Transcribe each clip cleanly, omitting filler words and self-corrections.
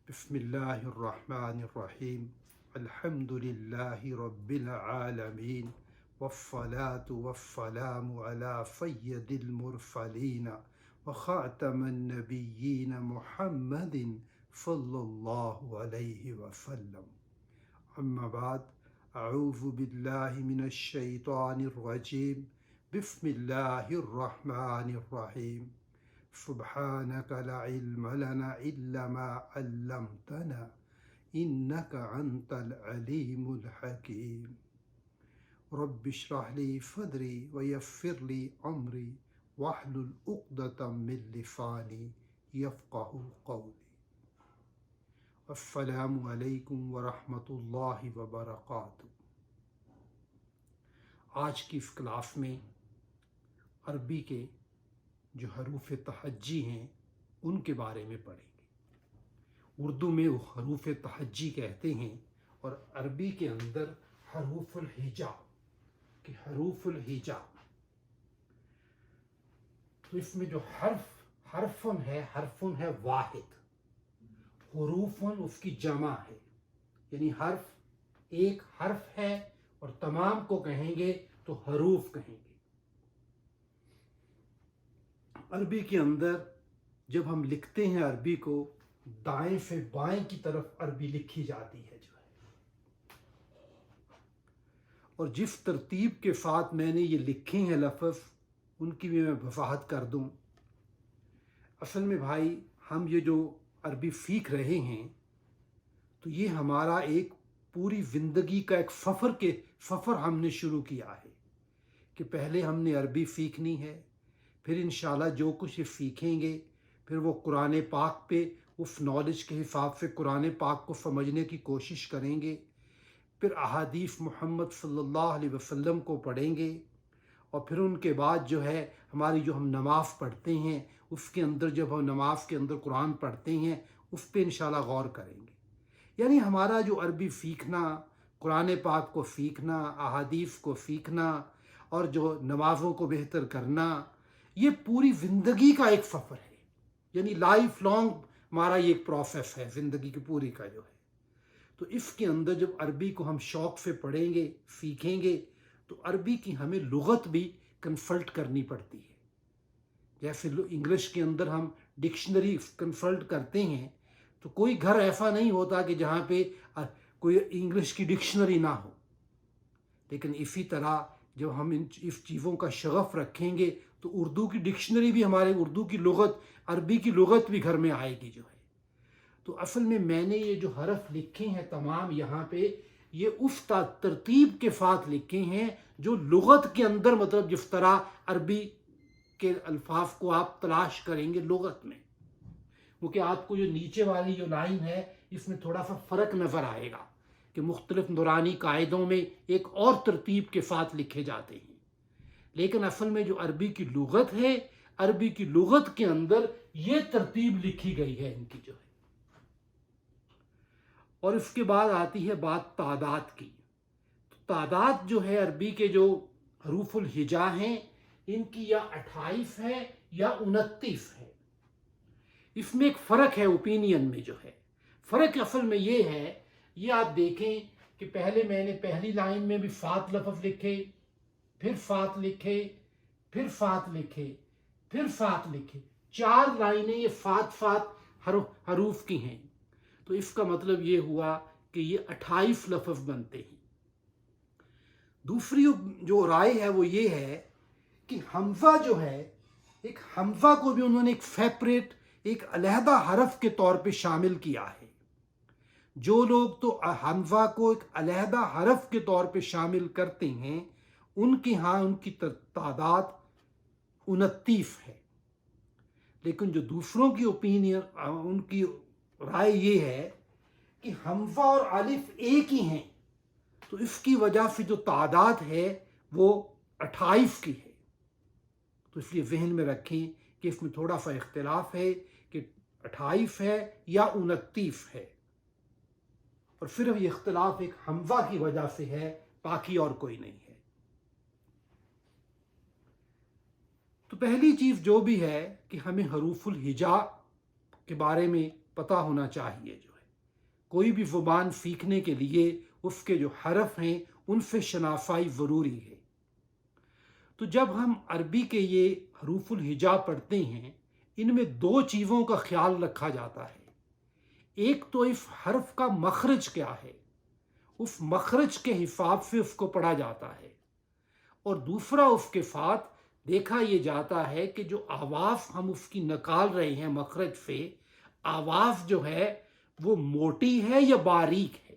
بسم اللہ الرحمن الرحیم الحمد للہ رب العالمین والصلاة والسلام علی سید المرسلین وخاتم النبیین محمد صلی اللہ علیہ وسلم. اما بعد، اعوذ باللہ من الشیطان الرجیم. بسم اللہ الرحمن الرحیم. سبحانك لا علم لنا إلا ما علمتنا إنك أنت العليم الحكيم. رب اشرح لي صدري ويسر لي أمري واحلل عقدة من لساني يفقهوا قولي. السلام علیکم ورحمۃ اللہ وبرکاتہ. آج کی اس کلاس میں عربی کے جو حروف تہجی ہیں ان کے بارے میں پڑھیں گے. اردو میں وہ حروف تہجی کہتے ہیں اور عربی کے اندر حروف الہجا کہ حروف الہجا. تو اس میں جو حرفن ہے واحد، حروفن اس کی جمع ہے، یعنی حرف ایک حرف ہے اور تمام کو کہیں گے تو حروف کہیں گے. عربی کے اندر جب ہم لکھتے ہیں عربی کو، دائیں سے بائیں کی طرف عربی لکھی جاتی ہے جو ہے، اور جس ترتیب کے ساتھ میں نے یہ لکھے ہیں لفظ ان کی بھی میں وضاحت کر دوں. اصل میں بھائی ہم یہ جو عربی سیکھ رہے ہیں تو یہ ہمارا ایک پوری زندگی کا ایک سفر ہم نے شروع کیا ہے کہ پہلے ہم نے عربی سیکھنی ہے، پھر انشاءاللہ جو کچھ سیکھیں گے پھر وہ قرآن پاک پہ اس نالج کے حساب سے قرآن پاک کو سمجھنے کی کوشش کریں گے، پھر احادیث محمد صلی اللہ علیہ وسلم کو پڑھیں گے، اور پھر ان کے بعد جو ہے ہماری جو ہم نماز پڑھتے ہیں اس کے اندر جب ہم نماز کے اندر قرآن پڑھتے ہیں اس پہ انشاءاللہ غور کریں گے. یعنی ہمارا جو عربی سیکھنا، قرآن پاک کو سیکھنا، احادیث کو سیکھنا اور جو نمازوں کو بہتر کرنا، یہ پوری زندگی کا ایک سفر ہے. یعنی لائف لانگ ہمارا یہ ایک پروسیس ہے زندگی کی پوری کا جو ہے. تو اس کے اندر جب عربی کو ہم شوق سے پڑھیں گے، سیکھیں گے، تو عربی کی ہمیں لغت بھی کنسلٹ کرنی پڑتی ہے. جیسے انگلش کے اندر ہم ڈکشنری کنسلٹ کرتے ہیں تو کوئی گھر ایسا نہیں ہوتا کہ جہاں پہ کوئی انگلش کی ڈکشنری نہ ہو. لیکن اسی طرح جب ہم اس چیزوں کا شغف رکھیں گے تو اردو کی ڈکشنری بھی، ہمارے اردو کی لغت، عربی کی لغت بھی گھر میں آئے گی جو ہے. تو اصل میں نے یہ جو حرف لکھے ہیں تمام یہاں پہ، یہ اس ترتیب کے ساتھ لکھے ہیں جو لغت کے اندر، مطلب جس طرح عربی کے الفاظ کو آپ تلاش کریں گے لغت میں، کیونکہ آپ کو جو نیچے والی جو لائن ہے اس میں تھوڑا سا فرق نظر آئے گا کہ مختلف نورانی قاعدوں میں ایک اور ترتیب کے ساتھ لکھے جاتے ہیں. لیکن اصل میں جو عربی کی لغت ہے، عربی کی لغت کے اندر یہ ترتیب لکھی گئی ہے ان کی جو ہے. اور اس کے بعد آتی ہے بات تعداد کی. تو تعداد جو ہے عربی کے جو حروف الہجا ہیں ان کی یا 28 ہے یا 29 ہے. اس میں ایک فرق ہے اوپینین میں جو ہے. فرق اصل میں یہ ہے، یہ آپ دیکھیں کہ پہلے میں نے پہلی لائن میں بھی 7 لفظ لکھے، پھر 7 لکھے، پھر 7 لکھے، پھر 7 لکھے. 4 لائنیں یہ 7 حروف کی ہیں. تو اس کا مطلب یہ ہوا کہ یہ 28 لفظ بنتے ہیں. دوسری جو رائے ہے وہ یہ ہے کہ حمزہ جو ہے، ایک حمزہ کو بھی انہوں نے ایک سیپریٹ، ایک علیحدہ حرف کے طور پہ شامل کیا ہے. جو لوگ تو حمزہ کو ایک علیحدہ حرف کے طور پہ شامل کرتے ہیں ان کے ہاں ان کی تعداد 29 ہے. لیکن جو دوسروں کی اوپینین، ان کی رائے یہ ہے کہ حمزہ اور الف ایک ہی ہیں، تو اس کی وجہ سے جو تعداد ہے وہ 28 کی ہے. تو اس لیے ذہن میں رکھیں کہ اس میں تھوڑا سا اختلاف ہے کہ 28 ہے یا 29 ہے. اور صرف یہ اختلاف ایک حمزہ کی وجہ سے ہے، باقی اور کوئی نہیں ہے. تو پہلی چیز جو بھی ہے کہ ہمیں حروف الہجا کے بارے میں پتہ ہونا چاہیے جو ہے. کوئی بھی زبان سیکھنے کے لیے اس کے جو حرف ہیں ان سے شناسائی ضروری ہے۔ تو جب ہم عربی کے یہ حروف الہجا پڑھتے ہیں، ان میں دو چیزوں کا خیال رکھا جاتا ہے۔ ایک تو اس حرف کا مخرج کیا ہے، اس مخرج کے حساب سے اس کو پڑھا جاتا ہے، اور دوسرا اس کے ساتھ دیکھا یہ جاتا ہے کہ جو آواز ہم اس کی نکال رہے ہیں مخرج سے، آواز جو ہے وہ موٹی ہے یا باریک ہے،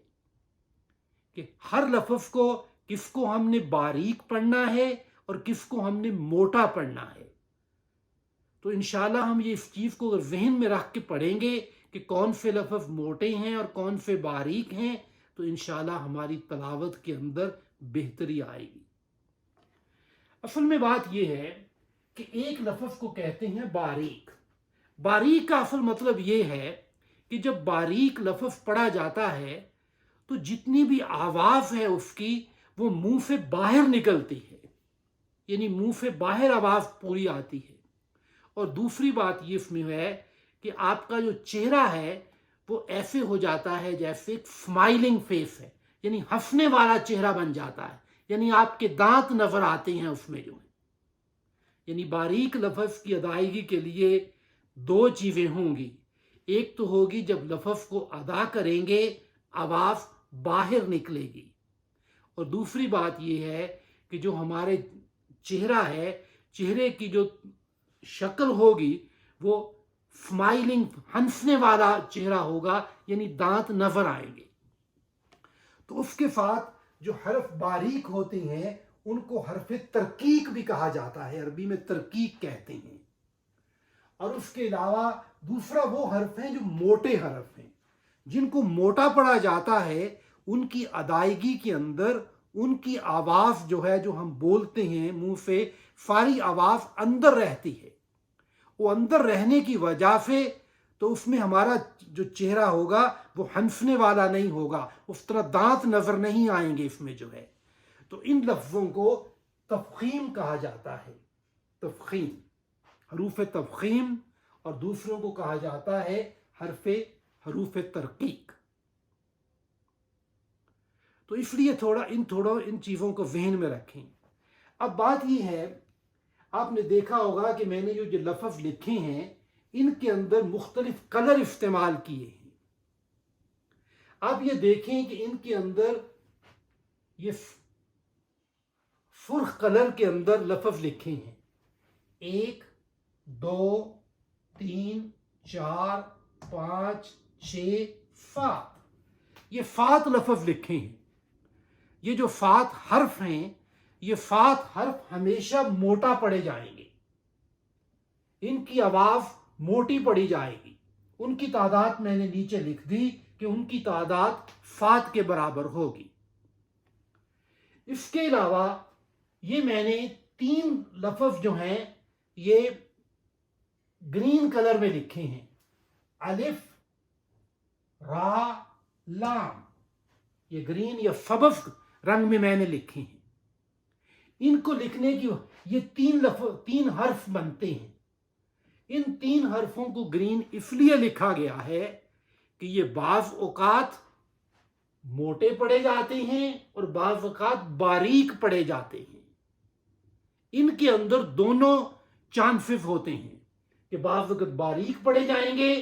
کہ ہر لفظ کو کس کو ہم نے باریک پڑھنا ہے اور کس کو ہم نے موٹا پڑھنا ہے۔ تو انشاءاللہ ہم یہ اس چیز کو اگر ذہن میں رکھ کے پڑھیں گے کہ کون سے لفظ موٹے ہیں اور کون سے باریک ہیں، تو انشاءاللہ ہماری تلاوت کے اندر بہتری آئے گی۔ اصل میں بات یہ ہے کہ ایک لفظ کو کہتے ہیں باریک۔ باریک کا اصل مطلب یہ ہے کہ جب باریک لفظ پڑھا جاتا ہے تو جتنی بھی آواز ہے اس کی وہ منہ سے باہر نکلتی ہے، یعنی منہ سے باہر آواز پوری آتی ہے۔ اور دوسری بات یہ اس میں ہے کہ آپ کا جو چہرہ ہے وہ ایسے ہو جاتا ہے جیسے ایک اسمائلنگ فیس ہے، یعنی ہنسنے والا چہرہ بن جاتا ہے، یعنی آپ کے دانت نظر آتے ہیں اس میں جو ہے۔ یعنی باریک لفظ کی ادائیگی کے لیے دو چیزیں ہوں گی، ایک تو ہوگی جب لفظ کو ادا کریں گے آواز باہر نکلے گی، اور دوسری بات یہ ہے کہ جو ہمارے چہرہ ہے، چہرے کی جو شکل ہوگی وہ اسمائلنگ ہنسنے والا چہرہ ہوگا، یعنی دانت نظر آئیں گے۔ تو اس کے ساتھ جو حرف باریک ہوتے ہیں ان کو حرف ترقیق بھی کہا جاتا ہے، عربی میں ترقیق کہتے ہیں۔ اور اس کے علاوہ دوسرا وہ حرف ہیں جو موٹے حرف ہیں، جن کو موٹا پڑھا جاتا ہے، ان کی ادائیگی کے اندر ان کی آواز جو ہے جو ہم بولتے ہیں منہ سے، ساری آواز اندر رہتی ہے۔ وہ اندر رہنے کی وجہ سے تو اس میں ہمارا جو چہرہ ہوگا وہ ہنسنے والا نہیں ہوگا، اس طرح دانت نظر نہیں آئیں گے اس میں جو ہے۔ تو ان لفظوں کو تفخیم کہا جاتا ہے، تفخیم، حروف تفخیم، اور دوسروں کو کہا جاتا ہے حروف ترقیق۔ تو اس لیے تھوڑا ان چیزوں کو ذہن میں رکھیں۔ اب بات یہ ہے، آپ نے دیکھا ہوگا کہ میں نے جو لفظ لکھے ہیں ان کے اندر مختلف کلر استعمال کیے ہیں۔ آپ یہ دیکھیں کہ ان کے اندر یہ سرخ کلر کے اندر لفظ لکھے ہیں، 1 2 3 4 5 6 7، یہ 7 لفظ لکھے ہیں۔ یہ جو 7 حرف ہیں، یہ 7 حرف ہمیشہ موٹا پڑے جائیں گے، ان کی آواز موٹی پڑی جائے گی۔ ان کی تعداد میں نے نیچے لکھ دی کہ ان کی تعداد 7 کے برابر ہوگی۔ اس کے علاوہ یہ میں نے 3 لفظ جو ہیں یہ گرین کلر میں لکھے ہیں، الف را لام، یہ گرین یا سبز رنگ میں نے لکھے ہیں۔ ان کو لکھنے کی یہ 3 حرف بنتے ہیں۔ ان 3 حرفوں کو گرین اس لیے لکھا گیا ہے کہ یہ بعض اوقات موٹے پڑے جاتے ہیں اور بعض اوقات باریک پڑے جاتے ہیں۔ ان کے اندر دونوں چانسز ہوتے ہیں کہ بعض وقت باریک پڑے جائیں گے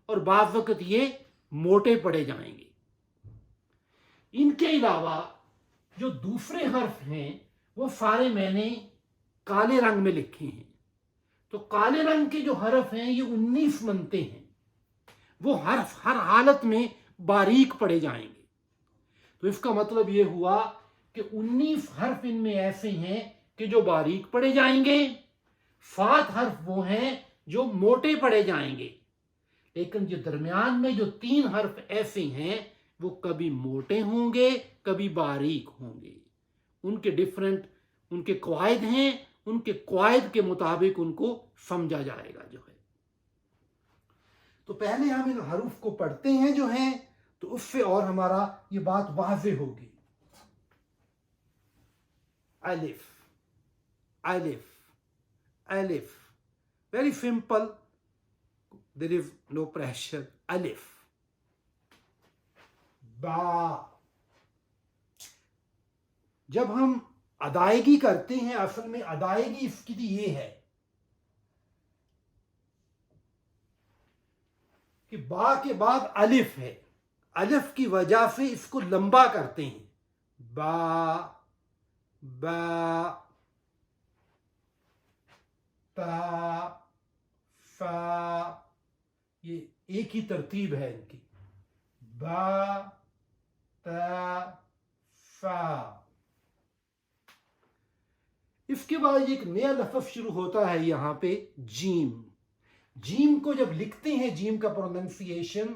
اور بعض وقت یہ موٹے پڑے جائیں گے۔ ان کے علاوہ جو دوسرے حرف ہیں وہ سارے میں نے کالے رنگ میں لکھے ہیں۔ تو کالے رنگ کے جو حرف ہیں یہ 19 بنتے ہیں، وہ حرف ہر حالت میں باریک پڑے جائیں گے۔ تو اس کا مطلب یہ ہوا کہ 19 حرف ان میں ایسے ہیں کہ جو باریک پڑے جائیں گے، 7 حرف وہ ہیں جو موٹے پڑے جائیں گے، لیکن جو درمیان میں جو 3 حرف ایسے ہیں وہ کبھی موٹے ہوں گے کبھی باریک ہوں گے۔ ان کے ڈیفرنٹ ان کے قواعد ہیں، ان کے قواعد کے مطابق ان کو سمجھا جائے گا جو ہے۔ تو پہلے ہم ان حروف کو پڑھتے ہیں جو ہیں، تو اس سے اور ہمارا یہ بات واضح ہوگی۔ الف الف الف، ویری سمپل، دیر از نو پریشر، الف۔ با. جب ہم ادائیگی کرتے ہیں اصل میں ادائیگی اس کی یہ ہے کہ با کے بعد الف ہے, الف کی وجہ سے اس کو لمبا کرتے ہیں. با با تا فا, یہ ایک ہی ترتیب ہے ان کی. با تا فا. اس کے بعد ایک نیا لفظ شروع ہوتا ہے یہاں پہ جیم. جیم کو جب لکھتے ہیں, جیم کا پروننسیشن,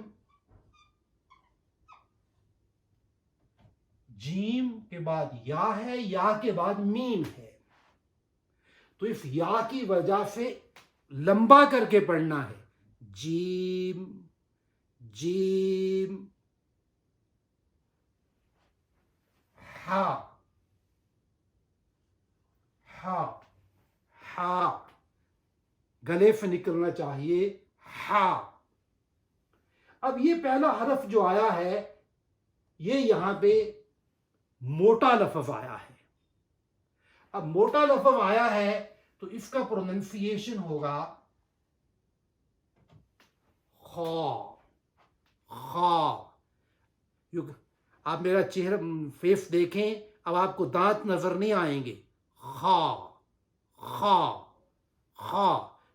جیم کے بعد یا ہے, یا کے بعد میم ہے, تو اس یا کی وجہ سے لمبا کر کے پڑھنا ہے. جیم جیم. ہا ہا ہا, گلے سے نکلنا چاہیے ہا. اب یہ پہلا حرف جو آیا ہے یہ یہاں پہ موٹا لفظ آیا ہے. اب موٹا لفظ آیا ہے تو اس کا پروننسیشن ہوگا خا خا. آپ میرا چہرہ فیس دیکھیں, اب آپ کو دانت نظر نہیں آئیں گے. خا خا خا,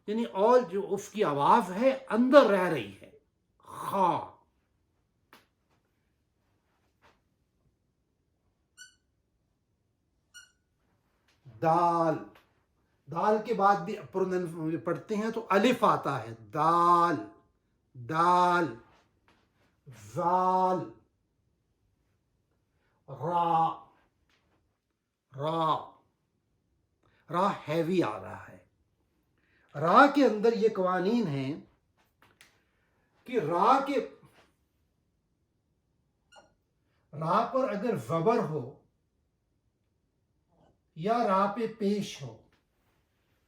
یعنی اور جو اس کی آواز ہے اندر رہ رہی ہے. خا. دال, دال کے بعد بھی پڑھتے ہیں تو الف آتا ہے. دال دال. زال. را را. را ہیوی آ رہا ہے. را کے اندر یہ قوانین ہیں کہ را پر اگر زبر ہو یا را پہ پیش ہو,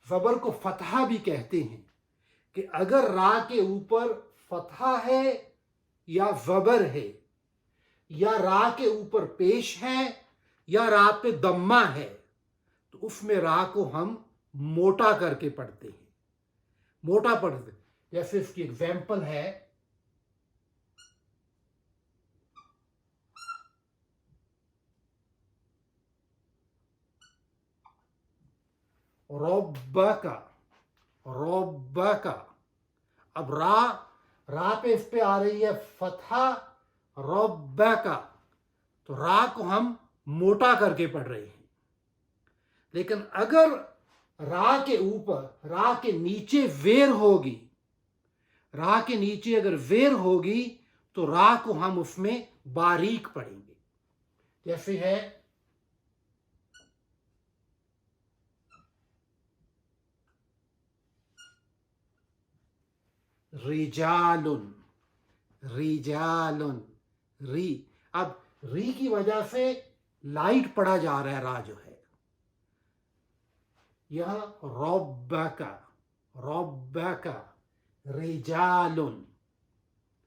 زبر کو فتحہ بھی کہتے ہیں, کہ اگر را کے اوپر فتحہ ہے یا زبر ہے, یا را کے اوپر پیش ہے یا را پہ دمہ ہے, تو اس میں را کو ہم موٹا کر کے پڑھتے ہیں. موٹا پڑھتے, جیسے اس کی ایگزامپل ہے ربک ربک. اب را پہ اس پہ آ رہی ہے فتحہ ربک, تو را کو ہم موٹا کر کے پڑھ رہے ہیں. لیکن اگر را کے اوپر, را کے نیچے زیر ہوگی, را کے نیچے اگر زیر ہوگی تو را کو ہم اس میں باریک پڑھیں گے. جیسے ہے رجال رجال. ری, اب ری کی وجہ سے لائٹ پڑھا جا رہا ہے را جو ہے. یہاں ربک ربک رجال,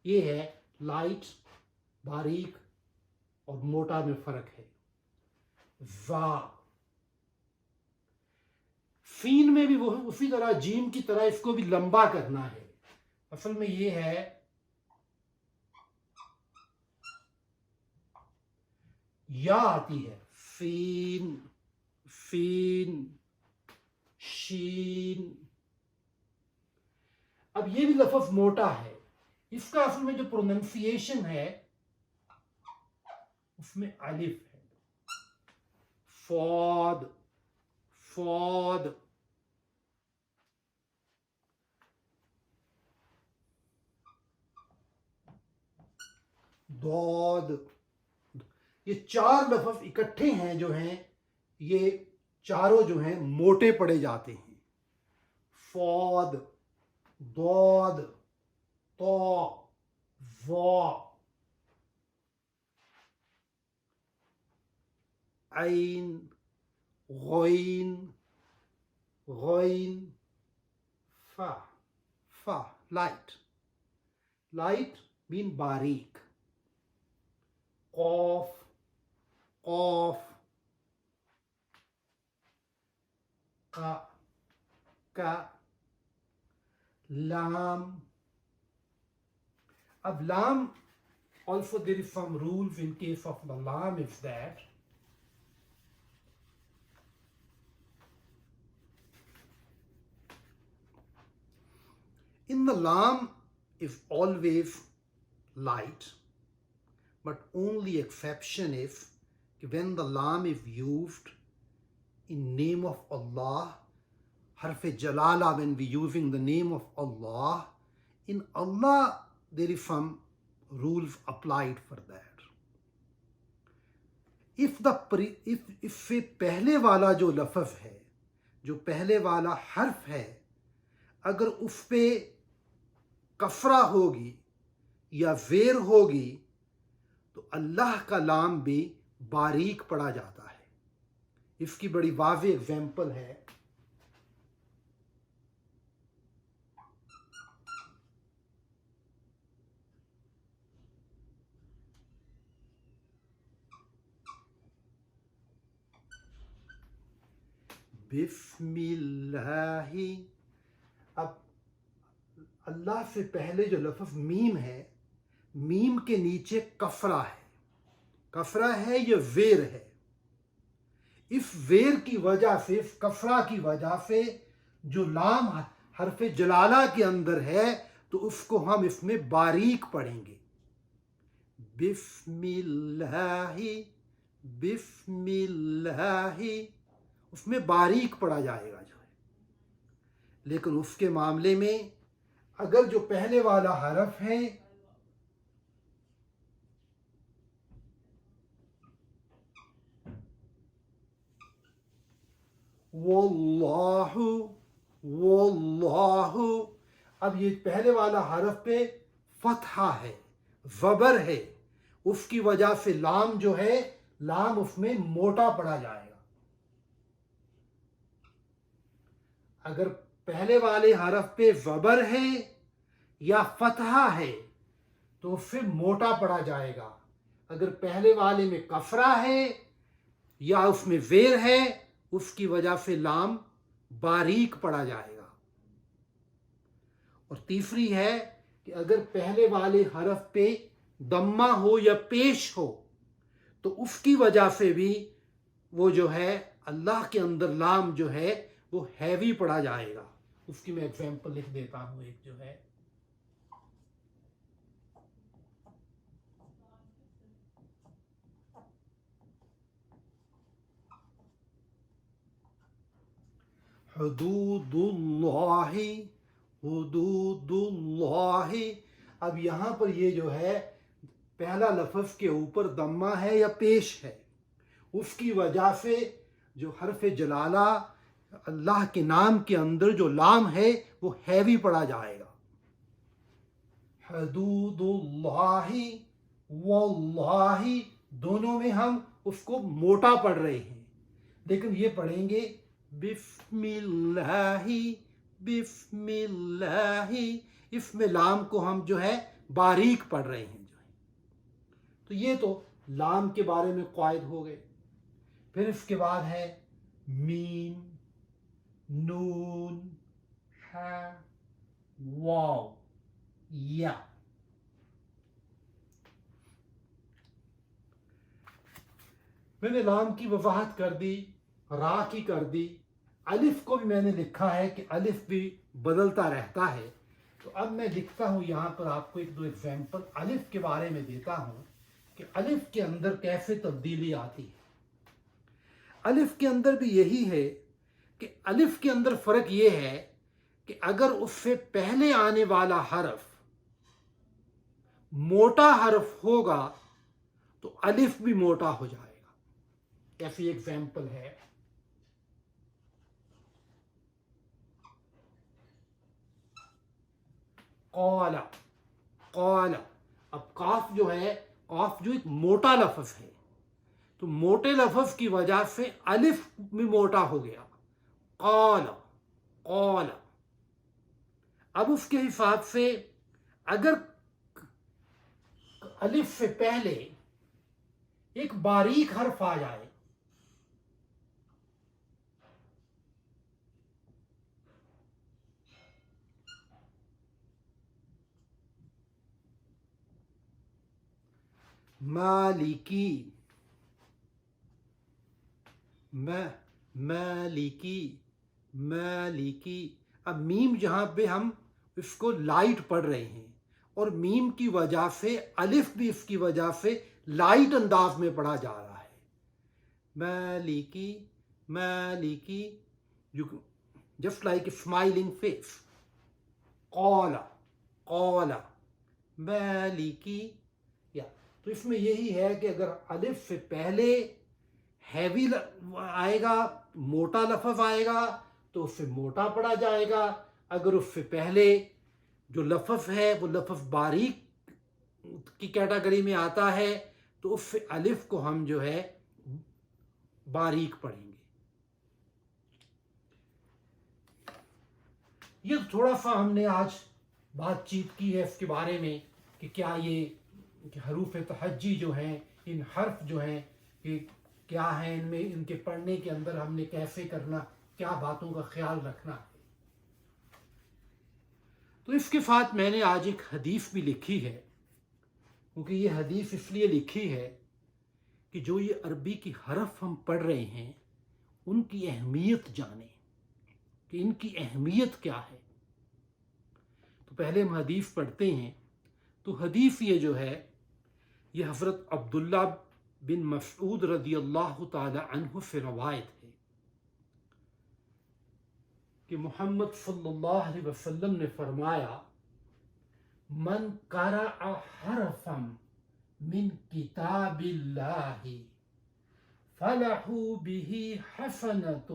یہ ہے لائٹ, باریک اور موٹا میں فرق ہے. وا. سین میں بھی وہ اسی طرح جیم کی طرح اس کو بھی لمبا کرنا ہے. اصل میں یہ ہے یا آتی ہے فین فین شین. اب یہ بھی لفظ موٹا ہے, اس کا اصل میں جو پروننسیشن ہے اس میں الف ہے. فاد فاد. دود. یہ چار لفظ اکٹھے ہیں جو ہیں, یہ چاروں جو ہیں موٹے پڑے جاتے ہیں. فاد دود تو وا. عین غین غین. فا فا. لائٹ لائٹ مین باریک. قاف قاف قا کا لام. اب لام also there is some rules in case of the lam is that in the lam is always light, but only exception is when the lam is used in name of Allah. Harf jalala, when we using the name of Allah, in Allah there is some rules applied for that. If سے پہلے والا جو لفظ ہے, جو پہلے والا حرف ہے, اگر اس پہ کفرہ ہوگی یا زیر ہوگی تو اللہ کا لام بھی باریک پڑا جاتا ہے. اس کی بڑی واضح اگزامپل ہے بسم اللہ. اب اللہ سے پہلے جو لفظ میم ہے, میم کے نیچے کفرہ ہے. کفرہ ہے یا زیر ہے. اس زیر کی وجہ سے, اس کفرہ کی وجہ سے جو لام حرف جلالہ کے اندر ہے تو اس کو ہم اس میں باریک پڑھیں گے. بسم اللہ بسم اللہ, اس میں باریک پڑا جائے گا جو ہے. لیکن اس کے معاملے میں اگر جو پہلے والا حرف ہے واللہ واللہ, اب یہ پہلے والا حرف پہ فتحہ ہے, زبر ہے, اس کی وجہ سے لام جو ہے, لام اس میں موٹا پڑا جائے گا. اگر پہلے والے حرف پہ زبر ہے یا فتحہ ہے تو پھر موٹا پڑا جائے گا. اگر پہلے والے میں کفرہ ہے یا اس میں زیر ہے, اس کی وجہ سے لام باریک پڑا جائے گا. اور تیسری ہے کہ اگر پہلے والے حرف پہ دمہ ہو یا پیش ہو تو اس کی وجہ سے بھی وہ جو ہے اللہ کے اندر لام جو ہے وہ ہیوی پڑا جائے گا. اس کی میں ایگزامپل لکھ دیتا ہوں. ایک جو ہے حدود اللہ حدود اللہ. اب یہاں پر یہ جو ہے پہلا لفظ کے اوپر دمہ ہے یا پیش ہے, اس کی وجہ سے جو حرف جلالہ اللہ کے نام کے اندر جو لام ہے وہ ہیوی پڑا جائے گا. حدود اللہ واللہ, دونوں میں ہم اس کو موٹا پڑھ رہے ہیں, لیکن یہ پڑھیں گے بسم اللہ بسم اللہ. اس میں لام کو ہم جو ہے باریک پڑھ رہے ہیں جو ہے. تو یہ تو لام کے بارے میں قواعد ہو گئے. پھر اس کے بعد ہے میم, نون, ہا, واو, یا. میں نے لام کی وضاحت کر دی, را کی کر دی, الف کو بھی میں نے لکھا ہے کہ الف بھی بدلتا رہتا ہے. تو اب میں لکھتا ہوں یہاں پر آپ کو ایک دو ایگزامپل الف کے بارے میں دیتا ہوں کہ الف کے اندر کیسے تبدیلی آتی ہے. الف کے اندر بھی یہی ہے کہ الف کے اندر فرق یہ ہے کہ اگر اس سے پہلے آنے والا حرف موٹا حرف ہوگا تو الف بھی موٹا ہو جائے گا. ایسی ایگزامپل ہے قال. قال, اب قاف جو ہے, قاف جو ایک موٹا لفظ ہے, تو موٹے لفظ کی وجہ سے الف بھی موٹا ہو گیا. قال قال. اب اس کے حساب سے اگر الف سے پہلے ایک باریک حرف آ جائے، مالکی، مالکی، مالکی. اب میم جہاں پہ ہم اس کو لائٹ پڑھ رہے ہیں، اور میم کی وجہ سے الف بھی اس کی وجہ سے لائٹ انداز میں پڑھا جا رہا ہے. مالکی، مالکی، just like a smiling face. قولا، قولا، مالکی. یا تو اس میں یہی ہے کہ اگر الف سے پہلے ہیوی آئے گا، موٹا لفظ آئے گا تو اس سے موٹا پڑھا جائے گا. اگر اس سے پہلے جو لفظ ہے وہ لفظ باریک کی کیٹیگری میں آتا ہے تو اس سے الف کو ہم جو ہے باریک پڑھیں گے. یہ تھوڑا سا ہم نے آج بات چیت کی ہے اس کے بارے میں کہ کیا یہ حروف تہجی جو ہیں، ان حرف جو ہیں کہ کیا ہے، ان میں ان کے پڑھنے کے اندر ہم نے کیسے کرنا، کیا باتوں کا خیال رکھنا ہے. تو اس کے ساتھ میں نے آج ایک حدیث بھی لکھی ہے، کیونکہ یہ حدیث اس لیے لکھی ہے کہ جو یہ عربی کی حرف ہم پڑھ رہے ہیں ان کی اہمیت جانیں کہ ان کی اہمیت کیا ہے. تو پہلے ہم حدیث پڑھتے ہیں. تو حدیث یہ جو ہے یہ حضرت عبداللہ بن مسعود رضی اللہ تعالی عنہ سے روایت ہے کہ محمد صلی اللہ علیہ وسلم نے فرمایا: من قرأ حرفا من کتاب اللہ فلہ به حسنة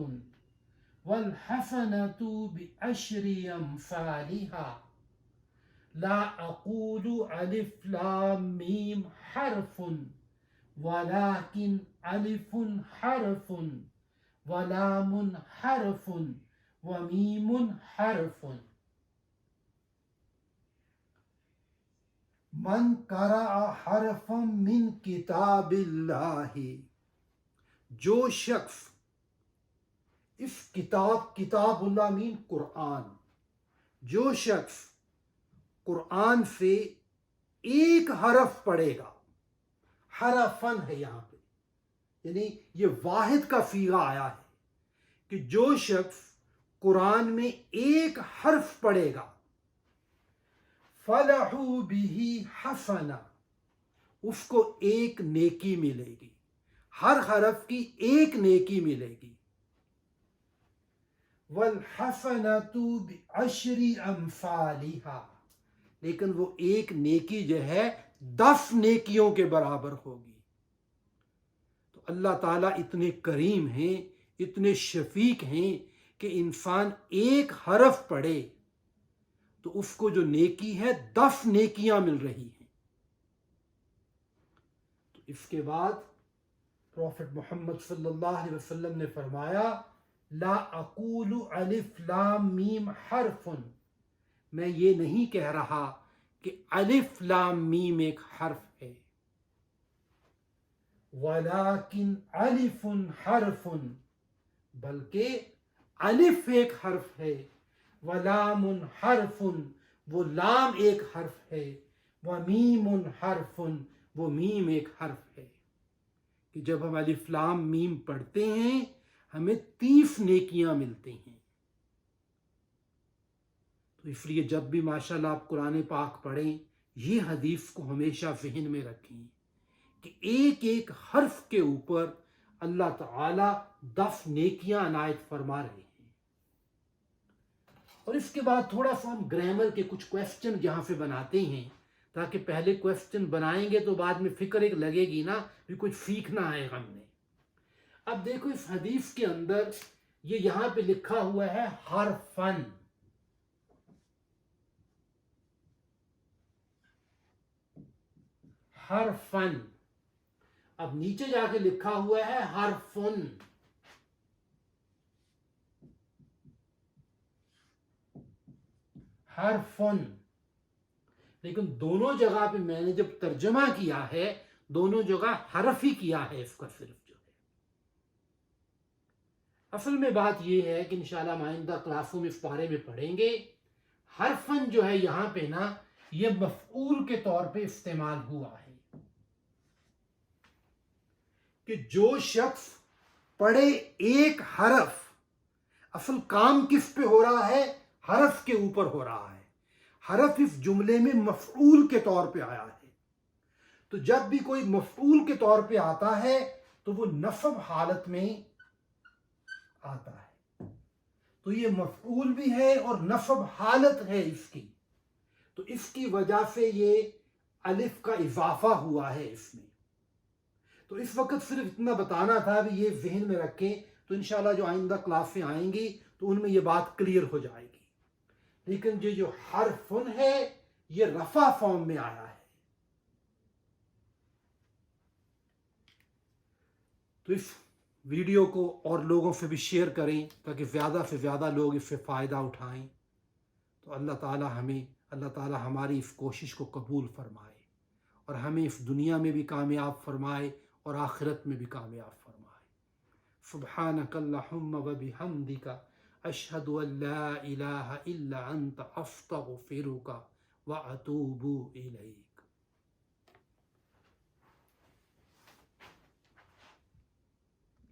والحسنة بعشر امثالها لا اقول الف لام میم حرف ولكن الف حرف ولام حرف ومیم حرف. من قرأ حرفا من کتاب اللہ، جو شخص اس کتاب اللہ مین قرآن، جو شخص قرآن سے ایک حرف پڑھے گا، حرفن ہے یہاں پہ، یعنی یہ واحد کا صیغہ آیا ہے کہ جو شخص قرآن میں ایک حرف پڑھے گا، فلہ بہ حسنہ، اس کو ایک نیکی ملے گی، ہر حرف کی ایک نیکی ملے گی. والحسنۃ بعشر امثالھا، لیکن وہ ایک نیکی جو ہے 10 نیکیوں کے برابر ہوگی. تو اللہ تعالیٰ اتنے کریم ہیں، اتنے شفیق ہیں کہ انسان ایک حرف پڑھے تو اس کو جو نیکی ہے 10 نیکیاں مل رہی ہیں. تو اس کے بعد پروفٹ محمد صلی اللہ علیہ وسلم نے فرمایا: لا اقول الف لام میم حرف، میں یہ نہیں کہہ رہا کہ الف لام میم ایک حرف ہے، ولیکن الف حرف، بلکہ الف ایک حرف ہے، ولام حرف، وہ لام ایک حرف ہے، ومیم حرف، وہ میم ایک حرف ہے. کہ جب ہم الف لام میم پڑھتے ہیں ہمیں 30 نیکیاں ملتی ہیں. تو اس لیے جب بھی ماشاءاللہ آپ قرآن پاک پڑھیں یہ حدیث کو ہمیشہ ذہن میں رکھیں کہ ایک ایک حرف کے اوپر اللہ تعالی 10 نیکیاں عنایت فرما رہے ہیں. اور اس کے بعد تھوڑا سا ہم گرامر کے کچھ کویسچن یہاں سے بناتے ہیں تاکہ پہلے کویسچن بنائیں گے تو بعد میں فکر ایک لگے گی نا بھی کچھ سیکھنا ہے ہم نے. اب دیکھو اس حدیث کے اندر یہ یہاں پہ لکھا ہوا ہے حرفن، حرفن. اب نیچے جا کے لکھا ہوا ہے حرفن. حرفن، لیکن دونوں جگہ پہ میں نے جب ترجمہ کیا ہے دونوں جگہ حرف ہی کیا ہے اف کا صرف جو ہے. اصل میں بات یہ ہے کہ انشاءاللہ ہم آئندہ کلاسوں میں اس بارے میں پڑھیں گے. حرفن جو ہے یہاں پہ نا یہ مفعول کے طور پہ استعمال ہوا ہے کہ جو شخص پڑھے ایک حرف. اصل کام کس پہ ہو رہا ہے؟ حرف کے اوپر ہو رہا ہے. حرف اس جملے میں مفعول کے طور پہ آیا ہے. تو جب بھی کوئی مفعول کے طور پہ آتا ہے تو وہ نصب حالت میں آتا ہے. تو یہ مفعول بھی ہے اور نصب حالت ہے اس کی. تو اس کی وجہ سے یہ الف کا اضافہ ہوا ہے اس میں. تو اس وقت صرف اتنا بتانا تھا بھی یہ ذہن میں رکھیں. تو انشاءاللہ جو آئندہ کلاسیں آئیں گی تو ان میں یہ بات کلیئر ہو جائے گی. لیکن یہ جو حرفن ہے یہ رفع فارم میں آیا ہے. تو اس ویڈیو کو اور لوگوں سے بھی شیئر کریں تاکہ زیادہ سے زیادہ لوگ اس سے فائدہ اٹھائیں. تو اللہ تعالی ہماری اس کوشش کو قبول فرمائے اور ہمیں اس دنیا میں بھی کامیاب فرمائے اور آخرت میں بھی کامیاب فرمائے. سبحانک اللہم و بحمدک اشہد ان لا الہ الا انت استغفرک و اتوب الیک.